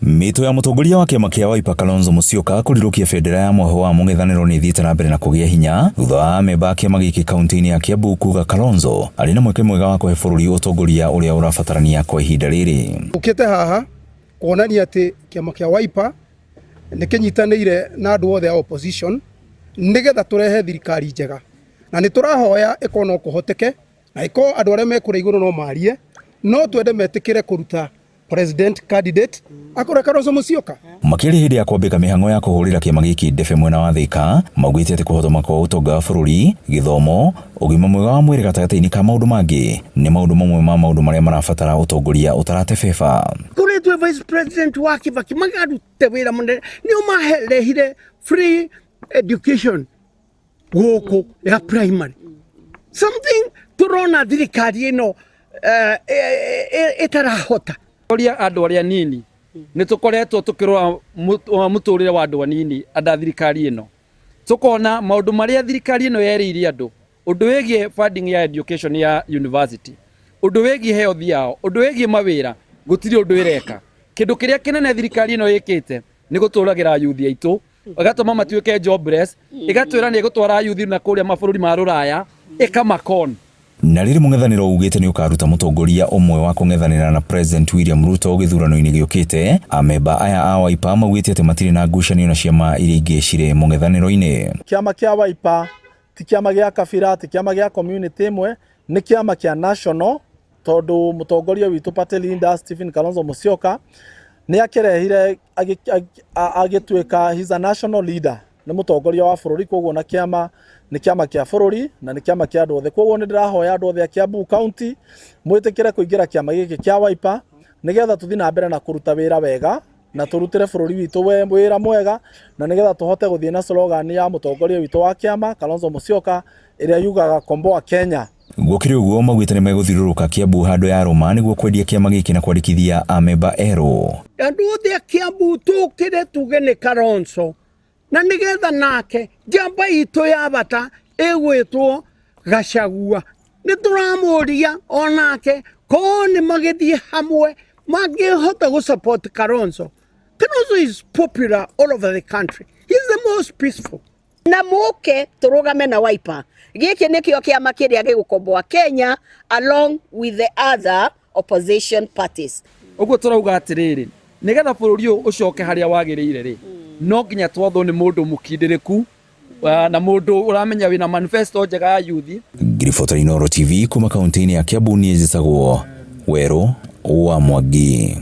Mito ya mutongoria wa kiama kia Wiper Kalonzo Musyoka kurirukia bendera ya mwaho wa mung'ethaniro ni thiite na mbere na kugia hinya thutha wa amemba a kiama giki kaunti-ini ya Kiambu kuga Kalonzo ari na mweke mwega wa kuhe bururi utongoria uria urabatarania kwa ihinda riri. Ukite haha kuonania ati kiama kia Wiper ni kinyitanire na andu othe a opposition nigetha turehe thirikari njega, na ni turahoya ikono kuhoteke na iko andu aria mekure iguru no marie no twende metikire kuruta president candidate akora Kalonzo Musyoka. Makiri hindi ya kwambika mihango ya kuhurira kiama giki ndefe mwena wa Thika maugite ati kuhotoma kwa utonga wa bururi, githomo, ugima mwega wa mwiri gatagati-ini ka maundu mangi ni maundu mamwe ma maundu maria marabatara utongoria utarate beba. Kuretwe vice president wa Kibaki magarute wira munene ni umaherehire free education goko ya primary, something turona thirikari ino itarahota oria andu aria nini ni tukoretwo tukirwa muturire wa andu anini ada thirikari ino tukona maundu maria thirikari ino yerire andu undu wegie funding ya education ya university, undu wegie health yao, undu wegie mawira gutiri undu ireka. Kindu kiria kinene thirikari ino yikite ni guturagira youth aitu agatuma matuike jobless, igatwira ni gutwara youth na kuria mabururi ma ruraya ikamakon. Na riri mung'ethaniro ugite ni ukaruta mutongoria umwe wa kung'ethanira na President William Ruto githurano-ini giukite. Amemba aya a Wiper maugite ati matiri na ngucanio na ciama iria ingi cire mung'ethaniro-ini. Kiama kia Wiper ti kiama gia kabira, ti kiama gia community imwe, ni kiama kia national, tondu mutongoria witu party leader Stephen Kalonzo Musyoka ni akirehire agituika he's a national leader, ni mutongoria wa bururi, koguo na kiama ni kiama kia bururi na ni kiama kia andu othe. Koguo ni ndirahoya andu othe a Kiambu county mwitikire kuingira kiama giki kia Wiper nigetha tuthi na mbere na kuruta wira wega na turutire bururi witu wira mwega, na nigetha tuhote guthie na slogan ya mutongoria witu wa kiama Kalonzo Musyoka iria yugaga komboa Kenya. Gukiri uguo maugite ni meguthirũrũka Kiambu handu ya Roma niguo kwendia kiama giki na kwandikithia amemba erũ. Andu othe a Kiambu tukire tuge ni Kalonzo na nigetha nake njamba itu ya bata egwitwo Gachagua ni turamuria onake ko ni magithie hamwe mangihota gu support Kalonzo. Kalonzo is popular all over the country. He's the most peaceful. Na muke turugame na Wiper. Giki nikio kiama kiria gigukomboa Kenya along with the other opposition parties. Uguo turauga atiriri nigetha bururi ucoke haria wagiriire ri no nginya twatho ni mundu mukindiriku na mundu uramenya wina manifesto njega ya youth. Ngiribota Inooro TV kuma kaunti-ini ya Kiambu ni njitagwo Weru wa Mwangi.